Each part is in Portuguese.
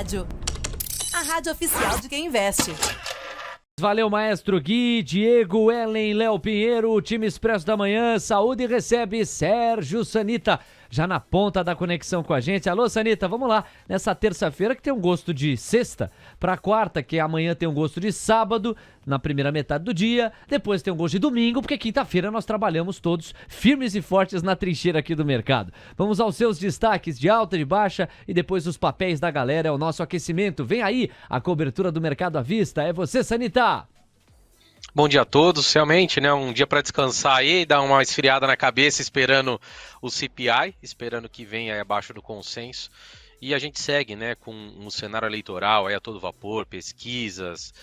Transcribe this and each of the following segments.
Rádio. A rádio oficial de quem investe. Valeu, maestro Gui, Diego, Ellen, Léo Pinheiro, o time Expresso da Manhã, saúde, recebe Sérgio Sanita, já na ponta da conexão com a gente. Alô, Sanita, vamos lá, nessa terça-feira que tem um gosto de sexta, pra quarta, que amanhã tem um gosto de sábado, na primeira metade do dia, depois tem um gosto de domingo, porque quinta-feira nós trabalhamos todos firmes e fortes na trincheira aqui do mercado. Vamos aos seus destaques de alta, de baixa e depois os papéis da galera, é o nosso aquecimento. Vem aí a cobertura do mercado à vista, é você, Sanita. Bom dia a todos, realmente, né, um dia para descansar aí, dar uma esfriada na cabeça, esperando o CPI, esperando que venha abaixo do consenso. E a gente segue, né, com um cenário eleitoral aí a todo vapor, pesquisas,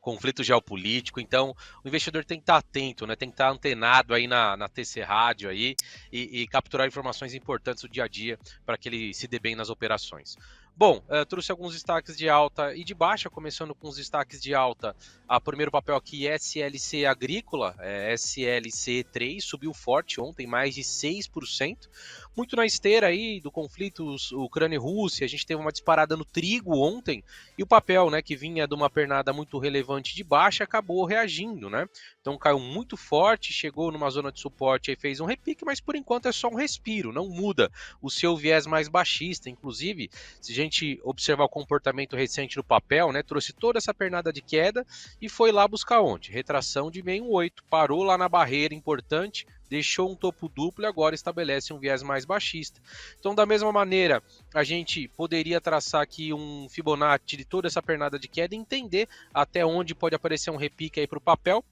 conflito geopolítico. Então, o investidor tem que estar atento, né, tem que estar antenado aí na TC Rádio aí e capturar informações importantes do dia a dia para que ele se dê bem nas operações. Bom, trouxe alguns destaques de alta e de baixa, começando com os destaques de alta. Primeiro papel aqui, SLC Agrícola, SLC3, subiu forte ontem, mais de 6%. Muito na esteira aí do conflito Ucrânia e Rússia, a gente teve uma disparada no trigo ontem, e o papel, né, que vinha de uma pernada muito relevante de baixa, acabou reagindo, né? Então caiu muito forte, chegou numa zona de suporte e fez um repique, mas por enquanto é só um respiro, não muda o seu viés mais baixista. Inclusive, se a gente observar o comportamento recente do papel, né, trouxe toda essa pernada de queda e foi lá buscar onde? Retração de 6,18, parou lá na barreira importante, deixou um topo duplo e agora estabelece um viés mais baixista. Então, da mesma maneira, a gente poderia traçar aqui um Fibonacci de toda essa pernada de queda e entender até onde pode aparecer um repique aí para o papel.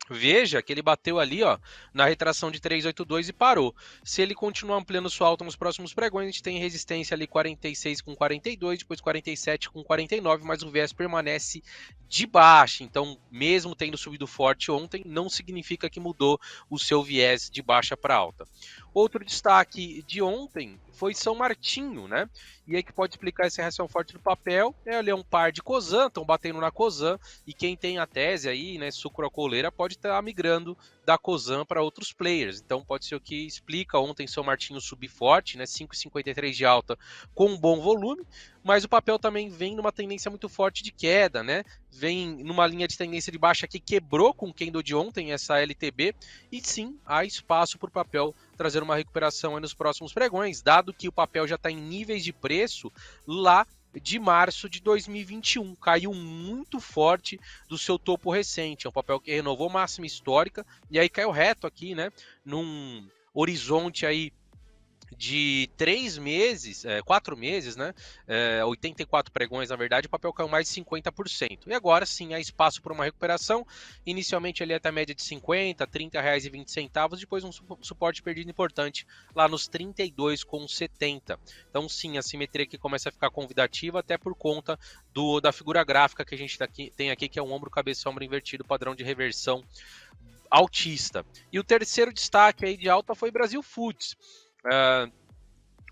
Veja que ele bateu ali, ó, na retração de 382 e parou. Se ele continuar ampliando sua alta nos próximos pregões, a gente tem resistência ali 46 com 42, depois 47 com 49, mas o viés permanece de baixa. Então, mesmo tendo subido forte ontem, não significa que mudou o seu viés de baixa para alta. Outro destaque de ontem foi São Martinho, né? E aí que pode explicar essa reação forte do papel, ali é um par de Cosan, estão batendo na Cosan, e quem tem a tese aí, né, sucrocoleira, pode estar migrando da Cosan para outros players. Então pode ser o que explica ontem São Martinho subir forte, né, 5,53 de alta com um bom volume, mas o papel também vem numa tendência muito forte de queda, né? Vem numa linha de tendência de baixa que quebrou com o candle de ontem, essa LTB, e sim, há espaço para o papel trazer uma recuperação aí nos próximos pregões, dado que o papel já está em níveis de preço lá de março de 2021, caiu muito forte do seu topo recente, é um papel que renovou máxima histórica, e aí caiu reto aqui, né, num horizonte aí de 3 meses, 4 meses, né, 84 pregões na verdade, o papel caiu mais de 50%. E agora sim há espaço para uma recuperação, inicialmente ali até a média de 50, R$30,20, depois um suporte perdido importante lá nos 32,70. Então sim, a simetria aqui começa a ficar convidativa, até por conta da figura gráfica que a gente tem aqui, que é um ombro, cabeça, ombro invertido, padrão de reversão altista. E o terceiro destaque aí de alta foi Brasil Foods.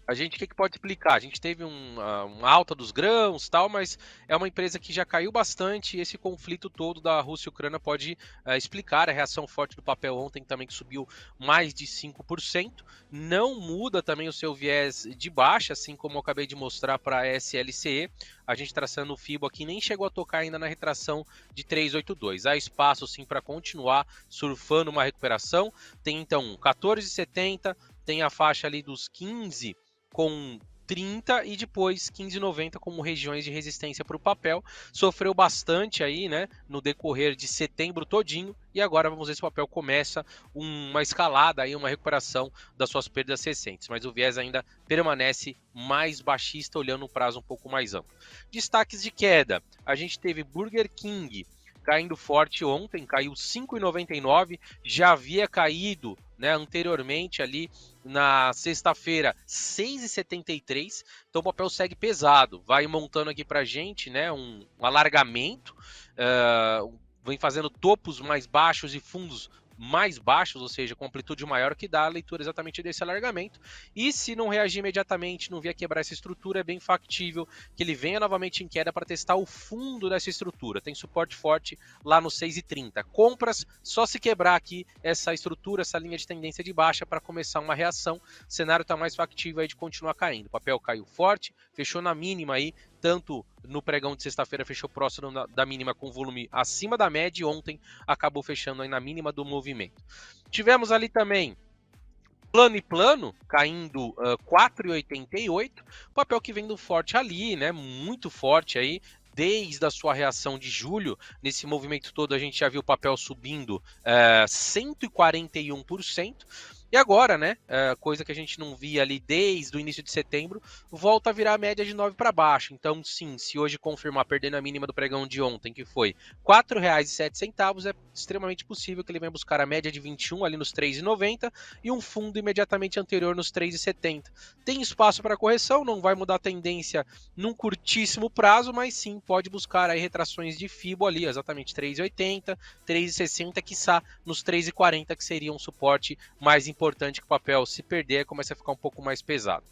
A gente, o que pode explicar? A gente teve uma alta dos grãos, tal, mas é uma empresa que já caiu bastante, e esse conflito todo da Rússia e Ucrânia pode explicar a reação forte do papel ontem também, que subiu mais de 5%. Não muda também o seu viés de baixa, assim como eu acabei de mostrar para a SLCE. A gente traçando o FIBO aqui nem chegou a tocar ainda na retração de 382. Há espaço sim para continuar surfando uma recuperação. Tem então 14,70, tem a faixa ali dos 15 com 30 e depois 15,90 como regiões de resistência para o papel. Sofreu bastante aí, né, no decorrer de setembro todinho, e agora vamos ver se o papel começa uma escalada aí, uma recuperação das suas perdas recentes, mas o viés ainda permanece mais baixista, olhando um prazo um pouco mais amplo. Destaques de queda, a gente teve Burger King caindo forte ontem, caiu 5,99, já havia caído, né, anteriormente ali na sexta-feira 6,73, então o papel segue pesado, vai montando aqui pra gente, né, um alargamento, vem fazendo topos mais baixos e fundos mais baixos, ou seja, com amplitude maior, que dá a leitura exatamente desse alargamento. E se não reagir imediatamente, não vier quebrar essa estrutura, é bem factível que ele venha novamente em queda para testar o fundo dessa estrutura. Tem suporte forte lá no 6,30. Compras só se quebrar aqui essa estrutura, essa linha de tendência de baixa para começar uma reação. O cenário está mais factível aí de continuar caindo. O papel caiu forte, fechou na mínima aí, tanto no pregão de sexta-feira fechou próximo da mínima com volume acima da média e ontem acabou fechando aí na mínima do movimento. Tivemos ali também Plano e Plano caindo 4,88, papel que vem do forte ali, né, muito forte aí, desde a sua reação de julho. Nesse movimento todo a gente já viu o papel subindo 141%. E agora, né, coisa que a gente não via ali desde o início de setembro, volta a virar a média de 9 para baixo. Então, sim, se hoje confirmar perdendo a mínima do pregão de ontem, que foi R$ 4,07, é extremamente possível que ele venha buscar a média de 21 ali nos 3,90 e um fundo imediatamente anterior nos 3,70. Tem espaço para correção, não vai mudar a tendência num curtíssimo prazo, mas sim pode buscar aí retrações de FIBO ali, exatamente 3,80, 3,60, quiçá nos 3,40, que seria um suporte mais importante, que o papel, se perder, começa a ficar um pouco mais pesado.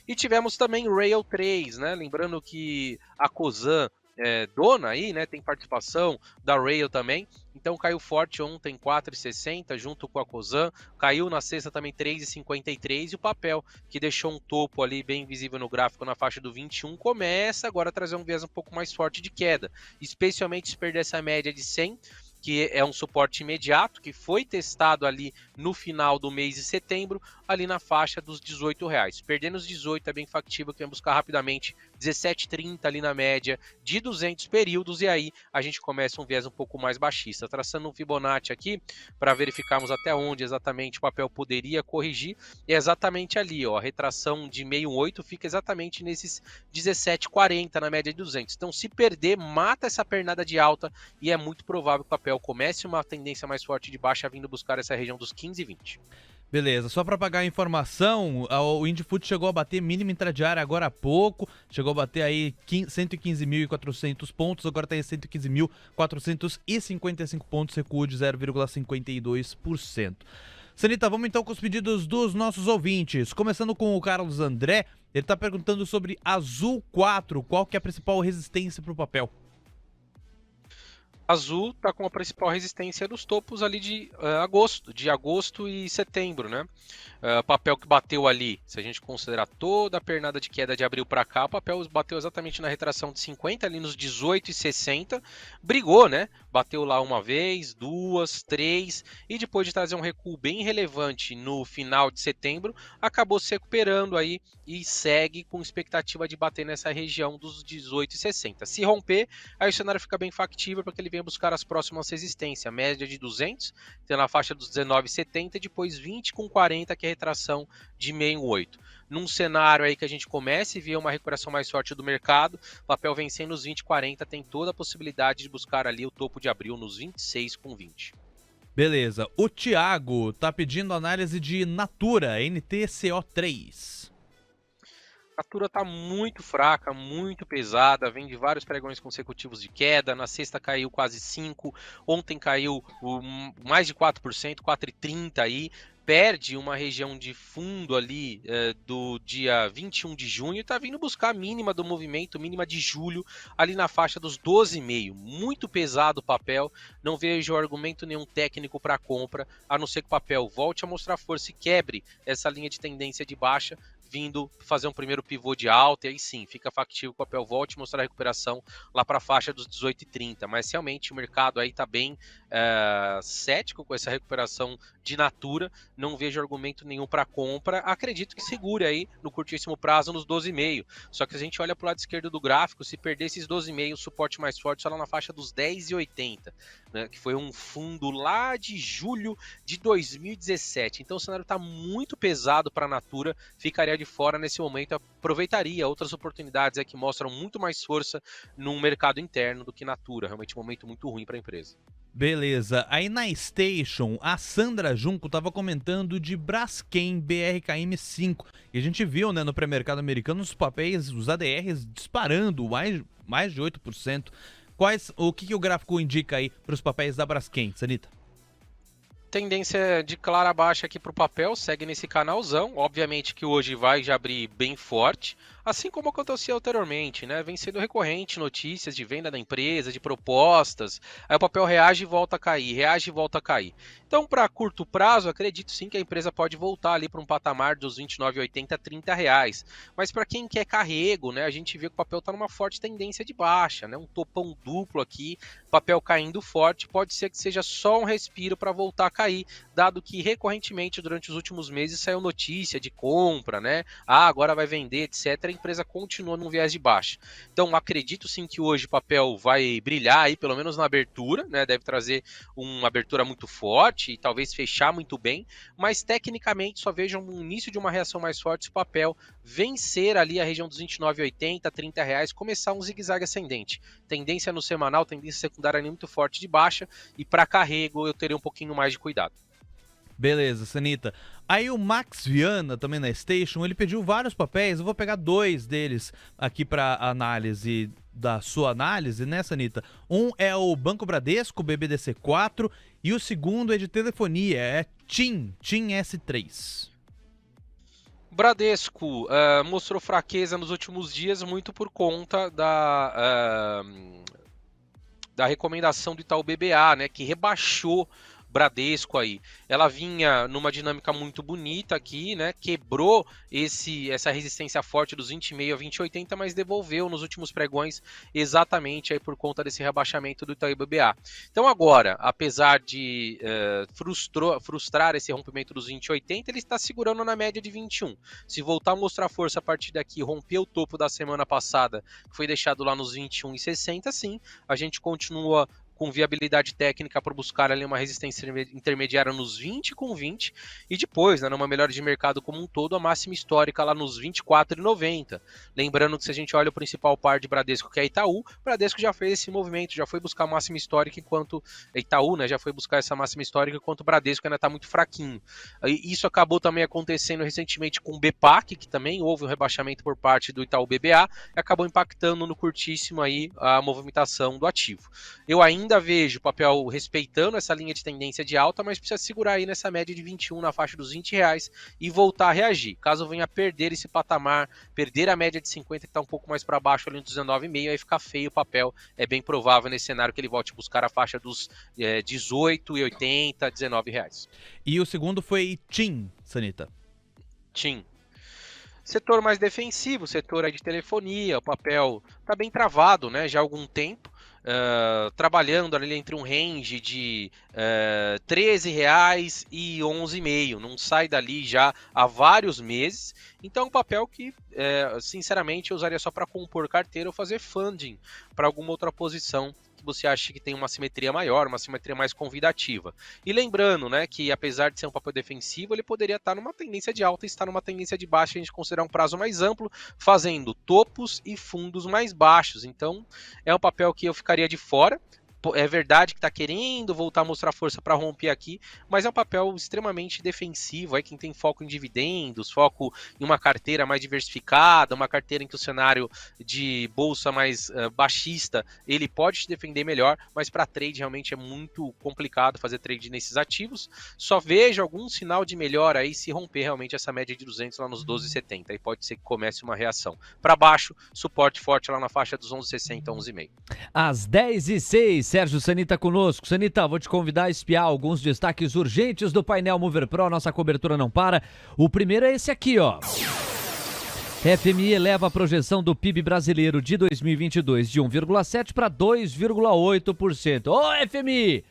E tivemos também Rail 3, né? Lembrando que a Cosan é dona aí, né? Tem participação da Rail também. Então caiu forte ontem 4,60 junto com a Cosan. Caiu na sexta também 3,53 e o papel, que deixou um topo ali bem visível no gráfico na faixa do 21, começa agora a trazer um viés um pouco mais forte de queda, especialmente se perder essa média de 100, que é um suporte imediato, que foi testado ali no final do mês de setembro, ali na faixa dos R$18. Perdendo os 18 é bem factível que vai buscar rapidamente 17,30 ali na média de 200 períodos, e aí a gente começa um viés um pouco mais baixista. Traçando um Fibonacci aqui, para verificarmos até onde exatamente o papel poderia corrigir, é exatamente ali, ó, a retração de 68 fica exatamente nesses 17,40 na média de 200. Então, se perder, mata essa pernada de alta, e é muito provável que o papel comece uma tendência mais forte de baixa, vindo buscar essa região dos 15,20. Beleza, só para pagar a informação, o Indifut chegou a bater mínima intradiária agora há pouco, chegou a bater aí 115.400 pontos, agora está em 115.455 pontos, recuo de 0,52%. Sanita, vamos então com os pedidos dos nossos ouvintes, começando com o Carlos André, ele está perguntando sobre Azul 4, qual que é a principal resistência para o papel? Azul está com a principal resistência dos topos ali de agosto e setembro, né? Papel que bateu ali, se a gente considerar toda a pernada de queda de abril para cá, o papel bateu exatamente na retração de 50, ali nos 18,60, brigou, né? Bateu lá uma vez, duas, três, e depois de trazer um recuo bem relevante no final de setembro, acabou se recuperando aí e segue com expectativa de bater nessa região dos 18,60. Se romper, aí o cenário fica bem factível para que ele venha buscar as próximas resistências, a média de 200, tem na faixa dos 19,70 e depois 20,40, que é a retração de 68. Num cenário aí que a gente comece a ver uma recuperação mais forte do mercado, papel vencendo os 20,40, tem toda a possibilidade de buscar ali o topo de abril nos 26,20. Beleza, o Thiago tá pedindo análise de Natura, NTCO3. A Natura está muito fraca, muito pesada, vem de vários pregões consecutivos de queda. Na sexta caiu quase 5%, ontem caiu mais de 4%, 4,30% aí. Perde uma região de fundo ali do dia 21 de junho e está vindo buscar a mínima do movimento, mínima de julho, ali na faixa dos 12,5. Muito pesado o papel, não vejo argumento nenhum técnico para compra, a não ser que o papel volte a mostrar força e quebre essa linha de tendência de baixa, vindo fazer um primeiro pivô de alta, e aí sim, fica factível que o papel volte a mostrar a recuperação lá para a faixa dos 18,30, mas realmente o mercado aí está bem cético com essa recuperação de Natura, não vejo argumento nenhum para compra, acredito que segure aí no curtíssimo prazo nos 12,5, só que a gente olha para o lado esquerdo do gráfico, se perder esses 12,5, o suporte mais forte só lá na faixa dos 10,80, né, que foi um fundo lá de julho de 2017, então o cenário está muito pesado para a Natura, ficaria de fora nesse momento, aproveitaria outras oportunidades que mostram muito mais força no mercado interno do que Natura, realmente um momento muito ruim para a empresa. Beleza, aí na Station, a Sandra Junco estava comentando de Braskem BRKM5, e a gente viu, né, no pré-mercado americano os papéis, os ADRs disparando mais de 8%. O que o gráfico indica aí para os papéis da Braskem, Sanita? Tendência de clara baixa aqui para o papel, segue nesse canalzão. Obviamente que hoje vai já abrir bem forte, assim como aconteceu anteriormente, né? Vem sendo recorrente notícias de venda da empresa, de propostas. Aí o papel reage e volta a cair, reage e volta a cair. Então, para curto prazo, acredito sim que a empresa pode voltar ali para um patamar dos R$ 29,80 a R$ 30. Mas para quem quer carrego, né? A gente vê que o papel está numa forte tendência de baixa, né? Um topão duplo aqui, papel caindo forte, pode ser que seja só um respiro para voltar a cair, dado que recorrentemente durante os últimos meses saiu notícia de compra, né? Agora vai vender, etc. A empresa continua num viés de baixa. Então acredito sim que hoje o papel vai brilhar aí, pelo menos na abertura, né? Deve trazer uma abertura muito forte e talvez fechar muito bem, mas tecnicamente só vejo um início de uma reação mais forte se o papel vencer ali a região dos R$ 29,80, R$ 30, começar um zigue-zague ascendente. Tendência no semanal, tendência secundária muito forte de baixa, e para carrego eu teria um pouquinho mais de cuidado. Beleza, Sanita. Aí o Max Viana, também na Station, ele pediu vários papéis. Eu vou pegar 2 deles aqui para análise da sua análise, né, Sanita? Um é o Banco Bradesco, BBDC4, e o segundo é de telefonia, é TIM S3. Bradesco mostrou fraqueza nos últimos dias, muito por conta da recomendação do Itaú BBA, né, que rebaixou Bradesco aí. Ela vinha numa dinâmica muito bonita aqui, né? Quebrou essa resistência forte dos 20,5 a 20,80, mas devolveu nos últimos pregões exatamente aí por conta desse rebaixamento do Itaú BBA. Então agora, apesar de frustrar esse rompimento dos 20,80, ele está segurando na média de 21. Se voltar a mostrar força a partir daqui, romper o topo da semana passada, que foi deixado lá nos 21,60, sim, a gente continua com viabilidade técnica para buscar ali uma resistência intermediária nos 20,20 e depois, né, numa melhora de mercado como um todo, a máxima histórica lá nos 24,90. Lembrando que se a gente olha o principal par de Bradesco, que é Itaú, Bradesco já fez esse movimento, já foi buscar a máxima histórica, enquanto Itaú, né, já foi buscar essa máxima histórica, enquanto o Bradesco ainda está muito fraquinho. Isso acabou também acontecendo recentemente com o BPAC, que também houve um rebaixamento por parte do Itaú BBA, e acabou impactando no curtíssimo aí a movimentação do ativo. Eu ainda vejo o papel respeitando essa linha de tendência de alta, mas precisa segurar aí nessa média de 21 na faixa dos R$ 20 e voltar a reagir. Caso venha perder esse patamar, perder a média de 50 que está um pouco mais para baixo ali no 19,5, aí fica feio o papel. É bem provável nesse cenário que ele volte a buscar a faixa dos R$18,80, R$19. E o segundo foi TIM, Sanita. TIM. Setor mais defensivo, setor aí de telefonia, o papel está bem travado, né, já há algum tempo. Trabalhando ali entre um range de R$13 e R$11,5, não sai dali já há vários meses, então é um papel que sinceramente eu usaria só para compor carteira ou fazer funding para alguma outra posição que você acha que tem uma simetria maior, uma simetria mais convidativa. E lembrando, né, que apesar de ser um papel defensivo, ele poderia estar numa tendência de alta e estar numa tendência de baixa, a gente considerar um prazo mais amplo, fazendo topos e fundos mais baixos. Então, é um papel que eu ficaria de fora. É verdade que está querendo voltar a mostrar força para romper aqui, mas é um papel extremamente defensivo. Aí quem tem foco em dividendos, foco em uma carteira mais diversificada, uma carteira em que o cenário de bolsa mais baixista, ele pode te defender melhor, mas para trade realmente é muito complicado fazer trade nesses ativos. Só vejo algum sinal de melhora aí se romper realmente essa média de 200 lá nos 12,70. Aí pode ser que comece uma reação. Para baixo, suporte forte lá na faixa dos 11,60 a 11,5. Às 10h06, Sérgio Sanita conosco. Sanita, vou te convidar a espiar alguns destaques urgentes do painel Mover Pro. Nossa cobertura não para. O primeiro é esse aqui, ó. FMI eleva a projeção do PIB brasileiro de 2022 de 1,7% para 2,8%. Ô, FMI!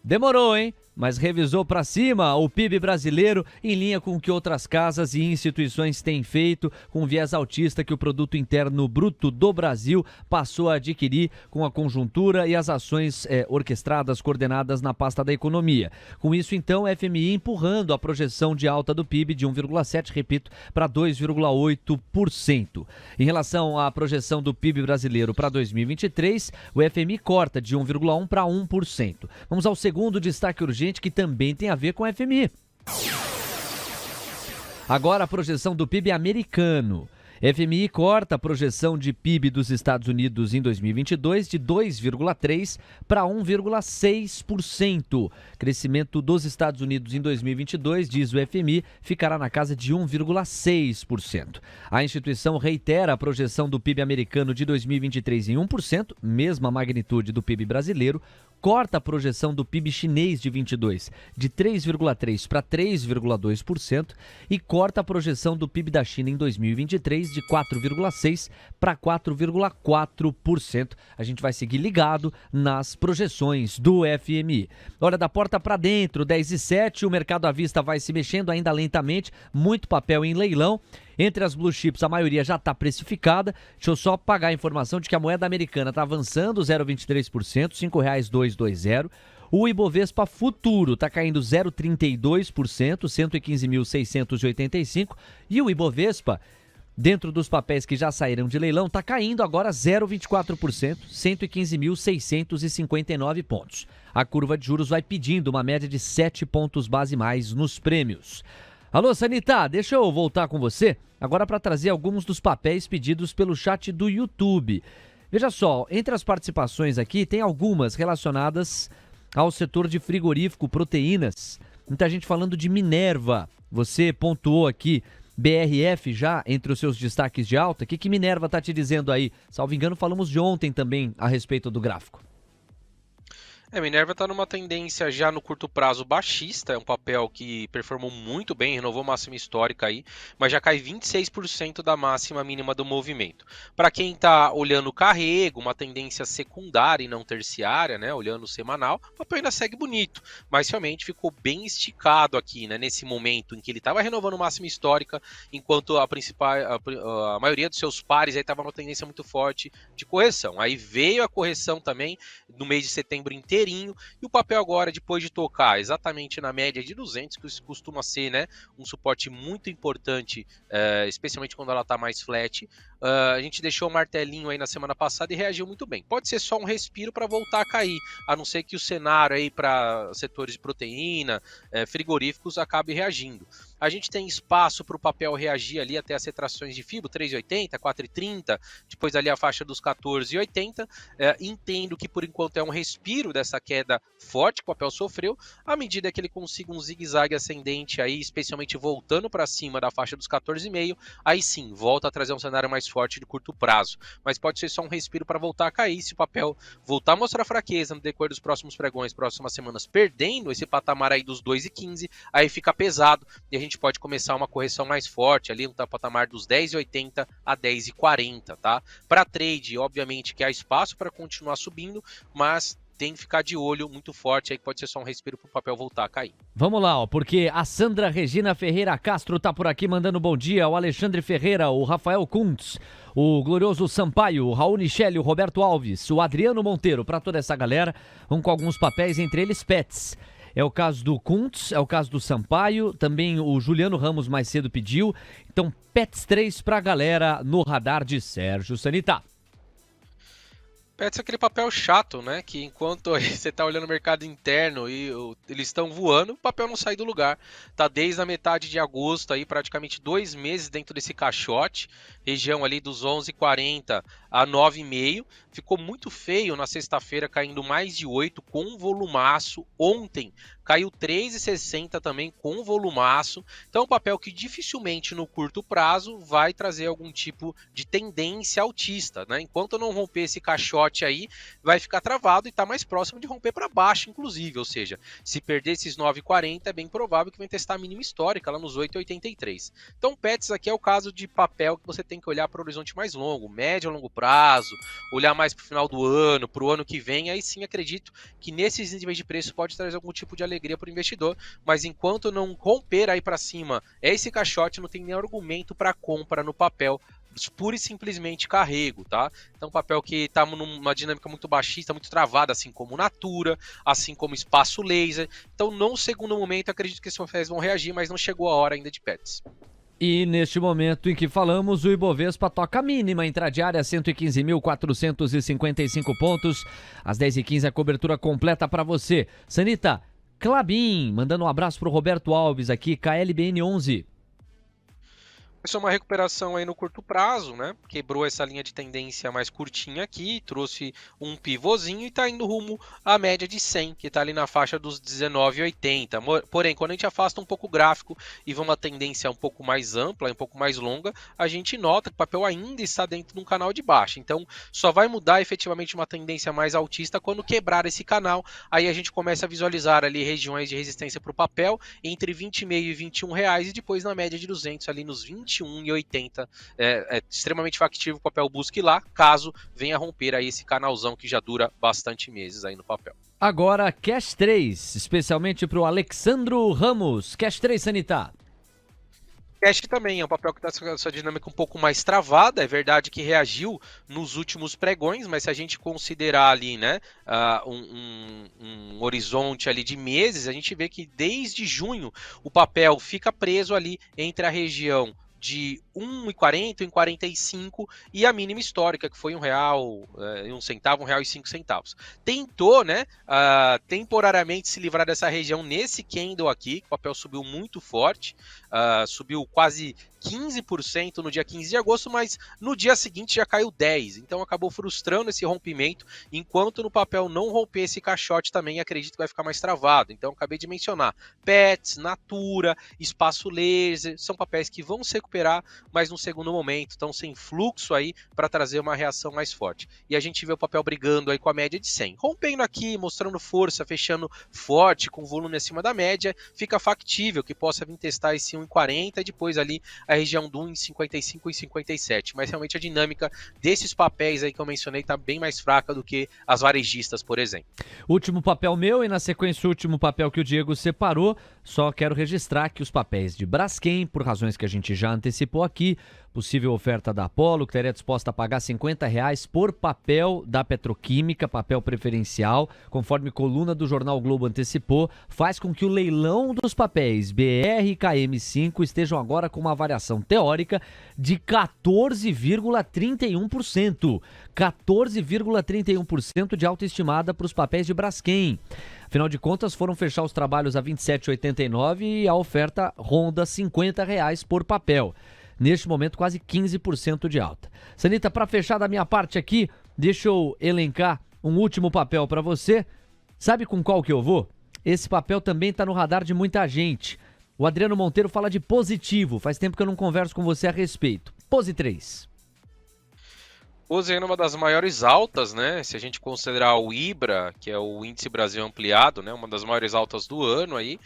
Demorou, hein? Mas revisou para cima o PIB brasileiro em linha com o que outras casas e instituições têm feito, com o viés altista que o Produto Interno Bruto do Brasil passou a adquirir com a conjuntura e as ações orquestradas, coordenadas na pasta da economia. Com isso, então, o FMI empurrando a projeção de alta do PIB de 1,7%, repito, para 2,8%. Em relação à projeção do PIB brasileiro para 2023, o FMI corta de 1,1% para 1%. Vamos ao segundo destaque urgente, que também tem a ver com o FMI. Agora a projeção do PIB americano. FMI corta a projeção de PIB dos Estados Unidos em 2022 de 2,3% para 1,6%. Crescimento dos Estados Unidos em 2022, diz o FMI, ficará na casa de 1,6%. A instituição reitera a projeção do PIB americano de 2023 em 1%, mesma magnitude do PIB brasileiro, corta a projeção do PIB chinês de 22 de 3,3% para 3,2% e corta a projeção do PIB da China em 2023 de 4,6% para 4,4%. A gente vai seguir ligado nas projeções do FMI. Olha, da porta para dentro, 10h07, o mercado à vista vai se mexendo ainda lentamente, muito papel em leilão. Entre as blue chips, a maioria já está precificada. Deixa eu só pagar a informação de que a moeda americana está avançando 0,23%, R$ 5,220. O Ibovespa Futuro está caindo 0,32%, 115.685. E o Ibovespa, dentro dos papéis que já saíram de leilão, está caindo agora 0,24%, 115.659 pontos. A curva de juros vai pedindo uma média de 7 pontos base mais nos prêmios. Alô, Sanita, deixa eu voltar com você agora para trazer alguns dos papéis pedidos pelo chat do YouTube. Veja só, entre as participações aqui tem algumas relacionadas ao setor de frigorífico, proteínas. Muita gente falando de Minerva. Você pontuou aqui BRF já entre os seus destaques de alta. O que Minerva está te dizendo aí? Salvo engano, falamos de ontem também a respeito do gráfico. Minerva está numa tendência já no curto prazo baixista, é um papel que performou muito bem, renovou máxima histórica aí, mas já cai 26% da máxima mínima do movimento. Para quem está olhando o carrego, uma tendência secundária e não terciária, né, olhando o semanal, o papel ainda segue bonito, mas realmente ficou bem esticado aqui, né, nesse momento em que ele estava renovando máxima histórica, enquanto a maioria dos seus pares estava numa tendência muito forte de correção. Aí veio a correção também no mês de setembro inteiro, e o papel agora, depois de tocar exatamente na média de 200, que isso costuma ser, né, um suporte muito importante, especialmente quando ela está mais flat, a gente deixou o martelinho aí na semana passada e reagiu muito bem. Pode ser só um respiro para voltar a cair, a não ser que o cenário aí para setores de proteína, frigoríficos, acabe reagindo. A gente tem espaço para o papel reagir ali até as retrações de FIBO, 3,80, 4,30, depois ali a faixa dos 14,80. Entendo que por enquanto é um respiro dessa queda forte que o papel sofreu, à medida que ele consiga um zigue-zague ascendente aí, especialmente voltando para cima da faixa dos 14,5, aí sim, volta a trazer um cenário mais forte de curto prazo. Mas pode ser só um respiro para voltar a cair, se o papel voltar a mostrar fraqueza no decorrer dos próximos pregões, próximas semanas, perdendo esse patamar aí dos 2,15, aí fica pesado e a gente pode começar uma correção mais forte ali no patamar dos 10,80 a 10,40, tá? Para trade, obviamente que há espaço para continuar subindo, mas tem que ficar de olho muito forte aí, que pode ser só um respiro para o papel voltar a cair. Vamos lá, porque a Sandra Regina Ferreira Castro tá por aqui mandando bom dia, o Alexandre Ferreira, o Rafael Kuntz, o Glorioso Sampaio, o Raul Nichelli, o Roberto Alves, o Adriano Monteiro, para toda essa galera, vamos com alguns papéis, entre eles Pets. É o caso do Kuntz, é o caso do Sampaio, também o Juliano Ramos mais cedo pediu. Então, Pets 3 pra galera no radar de Sérgio Sanita. Pets é aquele papel chato, né? Que enquanto você tá olhando o mercado interno e eles estão voando, o papel não sai do lugar. Tá desde a metade de agosto aí, praticamente 2 meses dentro desse caixote, região ali dos 11,40 a 9,5. Ficou muito feio na sexta-feira, caindo mais de 8 com um volumaço. Ontem caiu 3,60 também com um volumaço. Então é um papel que dificilmente no curto prazo vai trazer algum tipo de tendência altista, né? Enquanto não romper esse caixote aí, vai ficar travado e está mais próximo de romper para baixo, inclusive. Ou seja, se perder esses 9,40, é bem provável que vai testar a mínima histórica lá nos 8,83. Então, Pets aqui é o caso de papel que você tem que olhar para o horizonte mais longo, médio a longo prazo, olhar mais para o final do ano, para o ano que vem. Aí sim acredito que nesses níveis de preço pode trazer algum tipo de alegria para o investidor, mas enquanto não romper aí para cima esse caixote, não tem nenhum argumento para compra no papel, pura e simplesmente carrego, tá? Então papel que tá numa dinâmica muito baixista, muito travada, assim como Natura, assim como Espaço Laser. Então no segundo momento acredito que esses papéis vão reagir, mas não chegou a hora ainda de Pets. E neste momento em que falamos, o Ibovespa toca a mínima intradiária, 115.455 pontos. Às 10h15 a cobertura completa para você. Sanita, Klabin, mandando um abraço pro Roberto Alves aqui, KLBN 11. Isso é uma recuperação aí no curto prazo, né? Quebrou essa linha de tendência mais curtinha aqui, trouxe um pivôzinho e está indo rumo à média de 100, que está ali na faixa dos 19,80. Porém, quando a gente afasta um pouco o gráfico e vê uma tendência um pouco mais ampla, um pouco mais longa, a gente nota que o papel ainda está dentro de um canal de baixa. Então, só vai mudar efetivamente uma tendência mais altista quando quebrar esse canal. Aí a gente começa a visualizar ali regiões de resistência para o papel entre 20,5 e 21 reais e depois na média de 200 ali nos 21,80. É extremamente factível, o papel busque lá, caso venha romper aí esse canalzão que já dura bastante meses aí no papel. Agora, Cash 3, especialmente para o Alexandro Ramos. Cash 3, Sanita. Cash também é um papel que está com essa dinâmica um pouco mais travada. É verdade que reagiu nos últimos pregões, mas se a gente considerar ali, né, um horizonte ali de meses, a gente vê que desde junho o papel fica preso ali entre a região de 1,40, 1,45 e a mínima histórica, que foi R$1,01, R$1,05. Tentou, né, temporariamente se livrar dessa região nesse candle aqui, que o papel subiu muito forte, subiu quase 15% no dia 15 de agosto, mas no dia seguinte já caiu 10%, então acabou frustrando esse rompimento, enquanto no papel não romper esse caixote também, acredito que vai ficar mais travado. Então acabei de mencionar Pets, Natura, Espaço Laser, são papéis que vão se recuperar, mas no segundo momento, estão sem fluxo aí para trazer uma reação mais forte. E a gente vê o papel brigando aí com a média de 100. Rompendo aqui, mostrando força, fechando forte, com volume acima da média, fica factível que possa vir testar esse 1,40 e depois ali a região do 1,55 e 57, mas realmente a dinâmica desses papéis aí que eu mencionei está bem mais fraca do que as varejistas, por exemplo. Último papel meu e na sequência o último papel que o Diego separou. Só quero registrar que os papéis de Braskem, por razões que a gente já antecipou aqui, possível oferta da Apollo, que estaria disposta a pagar R$50 por papel da Petroquímica, papel preferencial, conforme coluna do Jornal Globo antecipou, faz com que o leilão dos papéis BR e KM5 estejam agora com uma variação teórica de 14,31%. 14,31% de alta estimada para os papéis de Braskem. Afinal de contas, foram fechar os trabalhos a R$ 27,89 e a oferta ronda R$50 por papel. Neste momento, quase 15% de alta. Sanita, para fechar da minha parte aqui, deixa eu elencar um último papel para você. Sabe com qual que eu vou? Esse papel também está no radar de muita gente. O Adriano Monteiro fala de Positivo. Faz tempo que eu não converso com você a respeito. Posi 3. Hoje é uma das maiores altas, né? Se a gente considerar o IBRA, que é o Índice Brasil Ampliado, né? Uma das maiores altas do ano aí.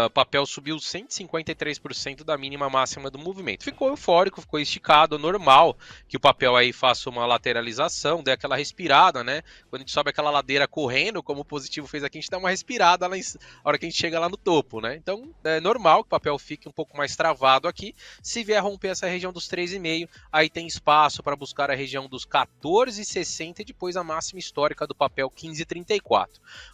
O papel subiu 153% da mínima máxima do movimento. Ficou eufórico, ficou esticado, normal que o papel aí faça uma lateralização, dê aquela respirada, né? Quando a gente sobe aquela ladeira correndo, como o Positivo fez aqui, a gente dá uma respirada na hora que a gente chega lá no topo, né? Então é normal que o papel fique um pouco mais travado aqui. Se vier romper essa região dos 3,5, aí tem espaço para buscar a região dos 14,60 e depois a máxima histórica do papel 15,34.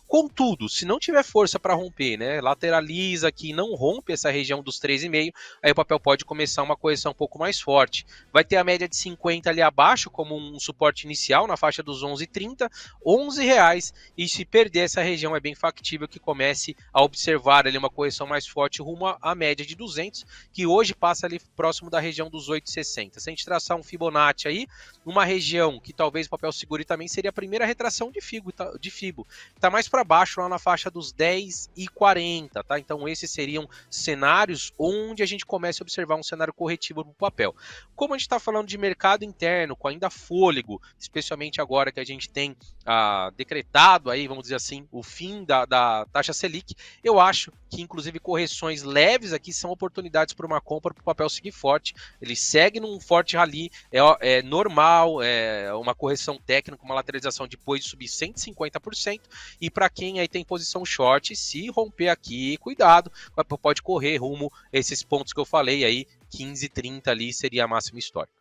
Contudo, se não tiver força para romper, né, lateraliza aqui e não rompe essa região dos 3,5, aí o papel pode começar uma correção um pouco mais forte. Vai ter a média de 50 ali abaixo como um suporte inicial na faixa dos 11,30, R$11, e se perder essa região é bem factível que comece a observar ali uma correção mais forte rumo à média de 200, que hoje passa ali próximo da região dos 8,60. Se a gente traçar um Fibonacci aí, uma região que talvez o papel segure também seria a primeira retração de Fibo, está mais para baixo lá na faixa dos 10,40, tá? Então esses seriam cenários onde a gente começa a observar um cenário corretivo no papel. Como a gente está falando de mercado interno, com ainda fôlego, especialmente agora que a gente tem decretado aí, vamos dizer assim, o fim da taxa Selic, eu acho que inclusive correções leves aqui são oportunidades para uma compra para o papel seguir forte. Ele segue num forte rally, é normal, é uma correção técnica, uma lateralização depois de subir 150%, e para quem aí tem posição short, se romper aqui, cuidado, pode correr rumo a esses pontos que eu falei aí, 15,30 ali seria a máxima histórica.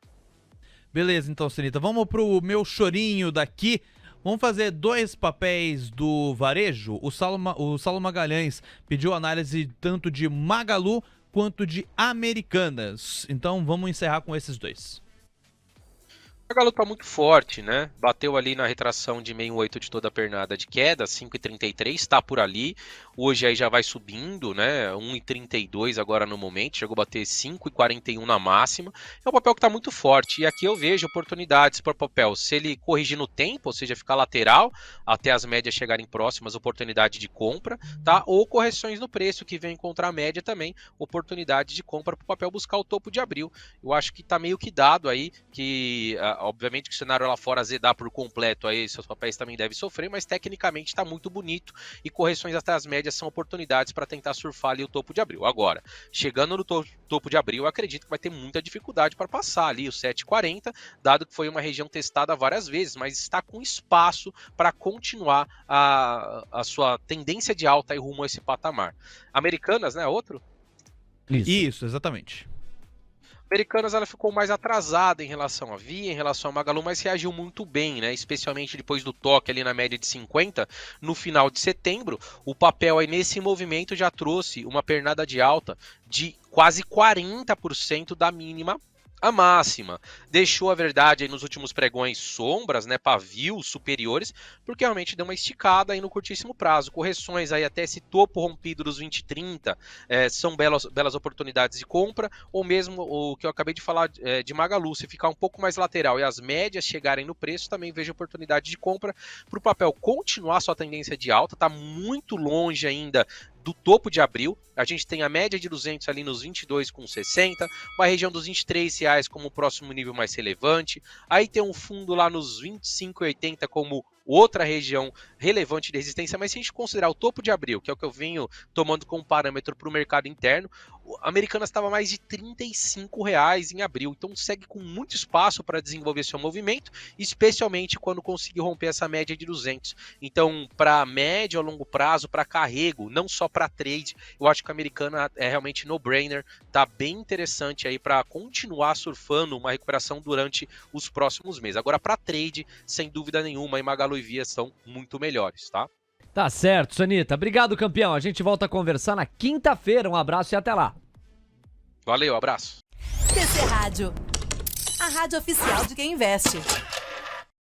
Beleza, então, Sanita, vamos pro meu chorinho daqui. Vamos fazer dois papéis do varejo. O Saulo Magalhães pediu análise tanto de Magalu quanto de Americanas. Então vamos encerrar com esses dois. A Magalu tá muito forte, né? Bateu ali na retração de 6,8 de toda a pernada de queda, 5,33, tá por ali. Hoje aí já vai subindo, né? 1,32 agora no momento, chegou a bater 5,41 na máxima. É um papel que tá muito forte e aqui eu vejo oportunidades para o papel. Se ele corrigir no tempo, ou seja, ficar lateral até as médias chegarem próximas, oportunidade de compra, tá? Ou correções no preço que vem contra a média também, oportunidade de compra para o papel buscar o topo de abril. Eu acho que tá meio que dado aí que obviamente que o cenário lá fora azedar por completo, aí seus papéis também devem sofrer, mas tecnicamente está muito bonito e correções até as médias são oportunidades para tentar surfar ali o topo de abril. Agora, chegando no topo de abril, eu acredito que vai ter muita dificuldade para passar ali o 7,40, dado que foi uma região testada várias vezes, mas está com espaço para continuar a sua tendência de alta e rumo a esse patamar. Americanas, né? Outro? Isso, exatamente. Americanas ela ficou mais atrasada em relação à Via, em relação à Magalu, mas reagiu muito bem, né? Especialmente depois do toque ali na média de 50 no final de setembro. O papel aí nesse movimento já trouxe uma pernada de alta de quase 40% da mínima a máxima. Deixou a verdade aí nos últimos pregões sombras, né, pavios superiores, porque realmente deu uma esticada aí no curtíssimo prazo. Correções aí até esse topo rompido dos 20,30 são belas oportunidades de compra, ou mesmo o que eu acabei de falar de Magalu, se ficar um pouco mais lateral e as médias chegarem no preço, também vejo oportunidade de compra para o papel continuar sua tendência de alta, está muito longe ainda do topo de abril. A gente tem a média de 200 ali nos 22,60, uma região dos R$23 como o próximo nível mais relevante, aí tem um fundo lá nos 25,80 como outra região relevante de resistência, mas se a gente considerar o topo de abril, que é o que eu venho tomando como parâmetro para o mercado interno, a Americanas estava mais de R$35 em abril, então segue com muito espaço para desenvolver seu movimento, especialmente quando conseguir romper essa média de 200. Então, para médio a longo prazo, para carrego, não só para trade, eu acho que a Americana é realmente no-brainer, tá bem interessante aí para continuar surfando uma recuperação durante os próximos meses. Agora, para trade, sem dúvida nenhuma, a Magalu e Via são muito melhores, tá? Tá certo, Sanita. Obrigado, campeão. A gente volta a conversar na quinta-feira. Um abraço e até lá. Valeu, abraço. TC Rádio, a rádio oficial de quem investe.